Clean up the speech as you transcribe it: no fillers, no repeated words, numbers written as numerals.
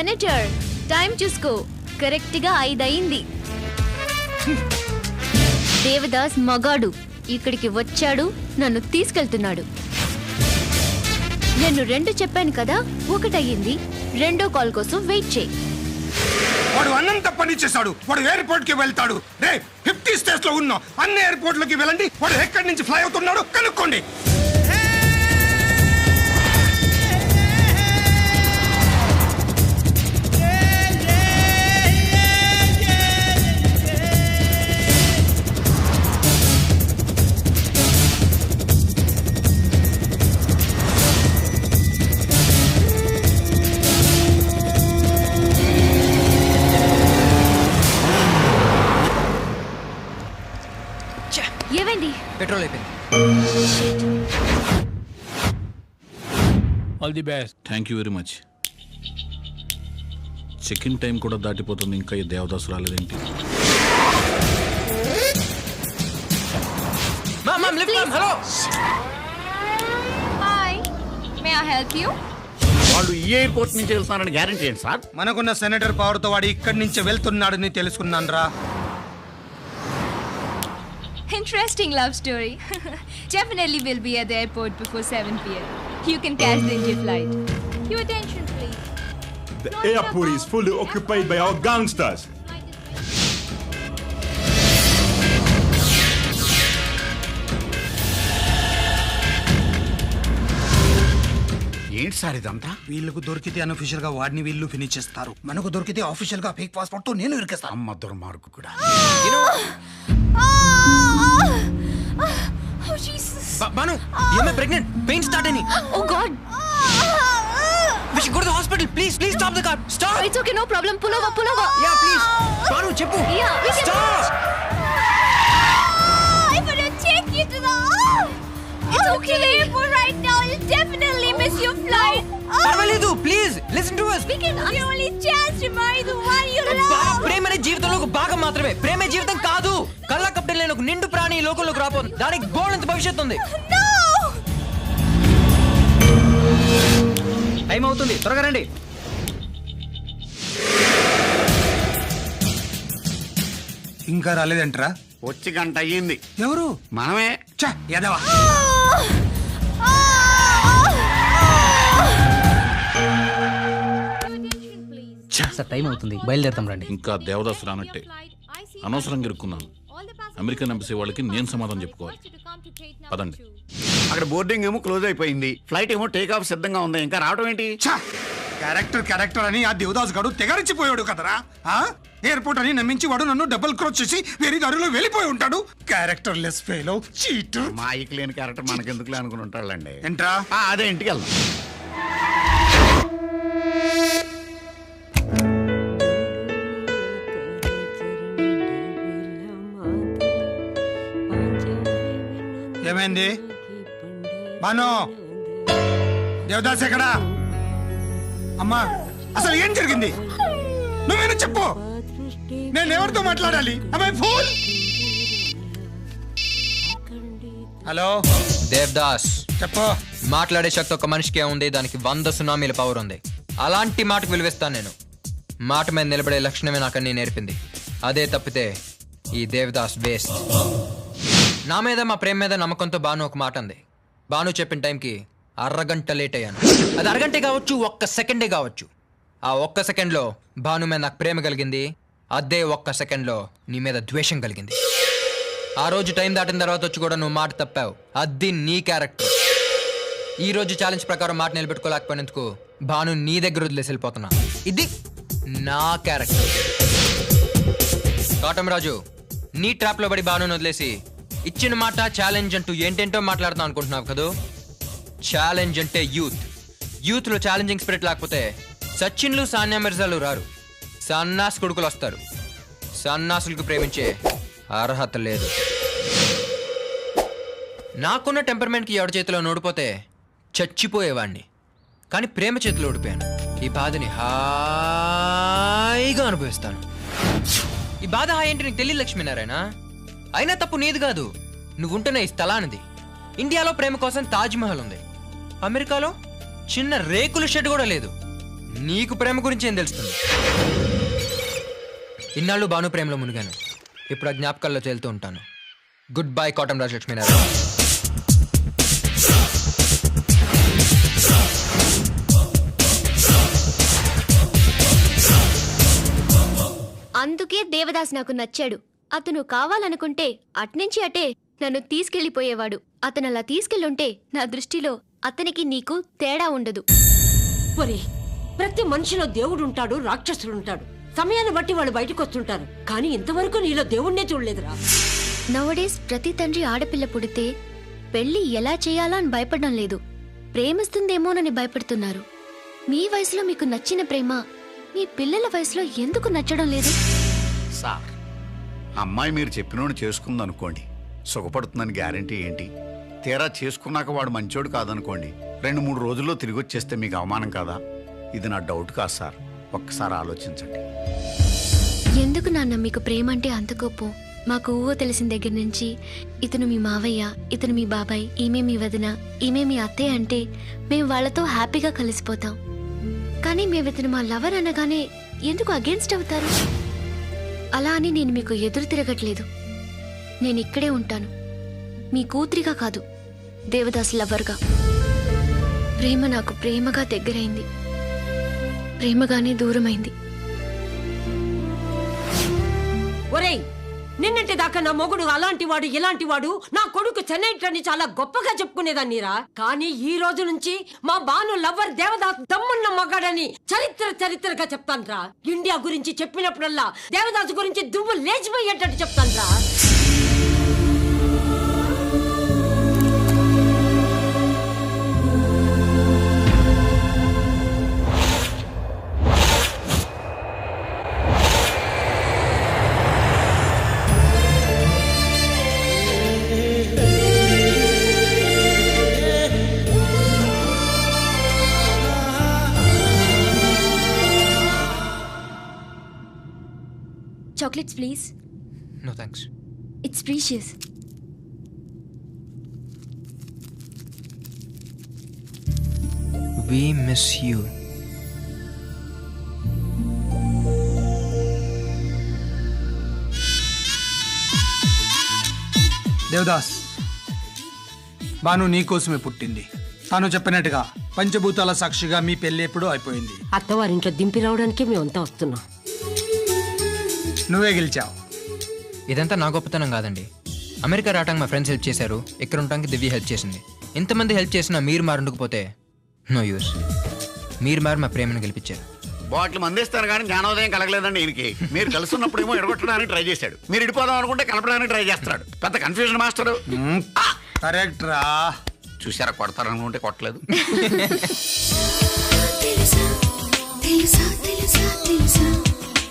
Senator time చూసుకో, correct గా 5 అయింది. దేవదాస్ మగాడు ఇక్కడికి వచ్చాడు, నన్ను తీసుకెళ్తున్నాడు. నేను 2 చెప్పాను కదా, 1 అయ్యింది. 2వ కాల్ కోసం వెయిట్ చేయి. వాడు అన్నంత పని చేశాడు. వాడు ఎయిర్పోర్ట్ కి వెళ్తాడు. రే 50 స్టేట్స్ లో ఉన్న అన్ని ఎయిర్పోర్ట్లకి వెళ్ళండి. వాడు ఎక్కడి నుంచి ఫ్లై అవుతున్నాడు కనుక్కోండి. ఏమైంది? పెట్రోల్ అయిపోయింది. All the best. Thank you very much. Check in time కూడా దాటిపోతుంది, ఇంకా ఈ దేవదాసు రాలేదేంటి? Hello, hi, may I help you? వాళ్ళు ఈ ఎయిర్పోర్ట్ నుంచి వెళ్తున్నారని గ్యారెంటీ ఏంటి సార్? మనకున్న సెనేటర్ పవర్ తో వాడు ఇక్కడి నుంచి వెళ్తున్నాడని తెలుసుకున్నాను రా. Interesting love story. Definitely will be at the airport before 7 p.m. You can catch the India flight. Your attention, please. The airport is fully occupied by our gangsters. ఏంటి sir ఇదంతా? వీళ్ళకు దొరికితే అన్అఫీషియల్ గా వాడిని వీళ్ళు ఫినిష్ చేస్తారు. మనకు దొరికితే ఆఫీషియల్ గా ఫేక్ పాస్పోర్ట్ తో నేను ఇరికేస్తాను. అమ్మ దుర్మార్గు కూడా. Oh, Jesus. Banu, you're pregnant. Pain start any. Oh God. We should go to the hospital. Please stop the car. Stop. It's okay, no problem. Pull over. Yeah, please. Banu, cheppu. Yeah, we can. Stop. I'm gonna take you to the. It's okay. To the airport right now. You'll definitely miss your flight. Parvaledu, please listen to us. We can. The only chance to marry the one you love. ప్రేమ అనే జీవితంలో ఒక భాగం మాత్రమే. ప్రేమ జీవితం కాదు. కళ్ళ కప్పటి లేని ఒక నిండు ప్రాణి ఈ లోకంలోకి రాబోతుంది. దానికి బోల్డంత భవిష్యత్తు ఉంది. టైం అవుతుంది, త్వరగా రండి. ఇంకా రాలేదంటరా? వచ్చి గంట అయ్యింది. ఎవరు? మనమే. చా యాదవా. సార్ టైం అవుతుంది, బయలుదేరుతాం రండి. ఇంకా దేవదాసు రానట్టే. అనవసరంగా ఇరుక్కున్నాను. అమెరికన్ ఎంబసీ వాళ్ళకి నేను సమాధానం చెప్పుకోవాలి. పదండి. అక్కడ బోర్డింగ్ ఏమో క్లోజ్ అయిపోయింది, ఫ్లైట్ ఏమో టేక్ ఆఫ్ సిద్ధంగా ఉంది. ఇంకా రావడం ఏంటి? క్యారెక్టర్ అని ఆ దేవదాస్ గాడు తెగరిచిపోయాడు కదరా. ఎయిర్పోర్ట్ అని నమ్మించి వాడు నన్ను డబుల్ క్రోచ్ చేసి వేరే దారిలో వెళ్ళిపోయి ఉంటాడు. Characterless fail, cheater. మాయికి లేని క్యారెక్టర్ మనకెందుకులే అనుకుని ఉంటాడండి. ఏంట్రా? అదే ఇంటికి వెళ్దాం. ఏమైంది బాను? దేవదాస్ ఎక్కడా? అమ్మా అసలు ఏం జరిగింది? నువ్వేనా చెప్పు. నేను ఎవరితో మాట్లాడాలి? అమ్మాయి ఫోన్. హలో దేవదాస్, చెప్పు. మాట్లాడే శక్తి ఒక మనిషికే ఉంది, దానికి 100 సునామీల పవర్ ఉంది. అలాంటి మాటకు విలువిస్తాను నేను. మాట మీద నిలబడే లక్షణమే నాకన్నీ నేర్పింది. అదే తప్పితే ఈ దేవదాస్ వేస్ట్. నా మీద, మా ప్రేమ మీద నమ్మకంతో బాను ఒక మాట అంది. బాను చెప్పిన టైంకి అరగంట లేట్ అయ్యాను. అది అరగంటే కావచ్చు, 1 సెకండే కావచ్చు. ఆ 1 సెకండ్లో బాను మీద నాకు ప్రేమ కలిగింది. అదే 1 సెకండ్లో నీ మీద ద్వేషం కలిగింది. ఆ రోజు టైం దాటిన తర్వాత వచ్చి కూడా నువ్వు మాట తప్పావు. అది నీ క్యారెక్టర్. ఈ రోజు ఛాలెంజ్ ప్రకారం మాట నిలబెట్టుకోలేకపోయినందుకు బాను నీ దగ్గర వదిలేసి వెళ్ళిపోతున్నా. ఇది నా క్యారెక్టర్. కాటమరాజు, నీ ట్రాప్లో పడి బాను వదిలేసి ఇచ్చిన మాట ఛాలెంజ్ అంటూ ఏంటేంటో మాట్లాడుతాం అనుకుంటున్నావు కదా. ఛాలెంజ్ అంటే యూత్లో ఛాలెంజింగ్ స్పిరిట్ లేకపోతే సచిన్లు, సానియా మిర్జాలు రారు. సన్నాస్ కొడుకులు వస్తారు. సన్నాసులకు ప్రేమించే అర్హత లేదు. నాకున్న టెంపర్మెంట్కి ఎవరి చేతిలో ఓడిపోతే చచ్చిపోయేవాడిని. కానీ ప్రేమ చేతిలో ఓడిపోయాను. ఈ బాధని హాయిగా అనుభవిస్తాను. ఈ బాధ హాయి ఏంటి నీకు తెలియదు లక్ష్మీనారాయణ. అయినా తప్పు నీది కాదు, నువ్వుంటున్న ఈ స్థలానిది. ఇండియాలో ప్రేమ కోసం తాజ్ మహల్ ఉంది, అమెరికాలో చిన్న రేకుల షెడ్ కూడా లేదు. నీకు ప్రేమ గురించి ఏం తెలుస్తుంది? ఇన్నాళ్ళు భాను ప్రేమలో మునిగాను, ఇప్పుడు ఆ జ్ఞాపకాల్లో తేలుతూ ఉంటాను. Goodbye Kotam Rajalakshminarayana. అందుకే దేవదాస్ నాకు నచ్చాడు. అతను కావాలనుకుంటే అట్నుంచి అటే నన్ను తీసుకెళ్లిపోయేవాడు. అతను అలా తీసుకెళ్ళుంటే నా దృష్టిలో అతనికి నీకు తేడా ఉండదు. ఒరే, ప్రతి మనిషిలో దేవుడుంటాడు, రాక్షసుడుంటాడు. సమయాన్ని బట్టి వాళ్ళు బయటకు వస్తుంటారు. కానీ ఇంతవరకు నీలో దేవుణ్ణే చూడలేదురా. నవడేస్ ప్రతి తండ్రి ఆడపిల్ల పుడితే పెళ్లి ఎలా చేయాలా అని భయపడడం లేదు, ప్రేమిస్తుందేమోనని భయపడుతున్నారు. మీ వయసులో మీకు నచ్చిన ప్రేమ మీ పిల్లల వయసులో ఎందుకు నచ్చడం లేదు? సార్, అమ్మాయి మీరు చెప్పినోడు చేసుకుందనుకోండి, సుఖపడుతుందని గ్యారంటీ ఏంటి? తీరా చేసుకున్నాక వాడు మంచోడు కాదనుకోండి, 2-3 రోజుల్లో తిరిగి వచ్చేస్తే మీకు అవమానం కాదా? ఇది నా డౌట్ కాదు సార్, ఒక్కసారి ఆలోచించండి. ఎందుకు నాన్న మీకు ప్రేమ అంటే అంత కోపం? మాకు ఊహ తెలిసిన దగ్గర నుంచి ఇతను మీ మావయ్య, ఇతను మీ బాబాయ్, ఈమె మీ వదిన, ఈమె మీ అత్తయ్య అంటే మేము వాళ్ళతో హ్యాపీగా కలిసిపోతాం. కానీ మేము ఇతను మా లవర్ అనగానే ఎందుకు అగేన్స్ట్ అవుతారు? అలా అని నేను మీకు ఎదురు తిరగట్లేదు. నేను ఇక్కడే ఉంటాను, మీ కూతురిగా కాదు, దేవదాస్ లవర్గా. ప్రేమ నాకు ప్రేమగా దగ్గరైంది, ప్రేమగానే దూరమైంది. ఒరేయ్, నిన్నటి దాకా నా మొగుడు అలాంటి వాడు ఇలాంటి వాడు, నా కొడుకు చెన్నైట్లని చాలా గొప్పగా చెప్పుకునేదాన్నిరా. కానీ ఈ రోజు నుంచి మా బాను లవ్వర్ దేవదాస్ దమ్మున్న మగాడని చరిత్రగా చెప్తాన్రా. ఇండియా గురించి చెప్పినప్పుడల్లా దేవదాస్ గురించి దువ్వు లేచిపోయేటట్టు చెప్తాన్రా. Chocolates, please. No thanks. It's precious. We miss you. Devdas, Banu నీకోసమే పుట్టింది. తాను చెప్పినట్టుగా పంచభూతాల సాక్షిగా మీ పెళ్లి ఎప్పుడూ అయిపోయింది. అత్తవారింట్లో దింపి రావడానికి మేమంతా వస్తున్నాం. నువ్వే గెలిచావు. ఇదంతా నా గొప్పతనం కాదండి. అమెరికా రావడానికి మా ఫ్రెండ్స్ హెల్ప్ చేశారు, ఇక్కడ ఉండడానికి దివ్య హెల్ప్ చేసింది. ఇంతమంది హెల్ప్ చేసినా మీరు మారుండకపోతే నో యూస్. మీరు మా ప్రేమను గెలిపించారు. బాటిల్ మందేస్తారు కానీ జ్ఞానోదయం కలగలేదండి ఈయనకి. మీరు కలుసున్నప్పుడేమో ఎడగొట్టడానికి ట్రై చేశాడు, మీరు ఇడిపోదాం అనుకుంటే కలపడానికి ట్రై చేస్తాడు. పెద్ద కన్ఫ్యూజన్ మాస్టర్. కరెక్ట్ రా. చూసారా, కొడతారనుకుంటే కొట్టలేదు. తెలుసా తెలుసా తెలుసా తెలుసా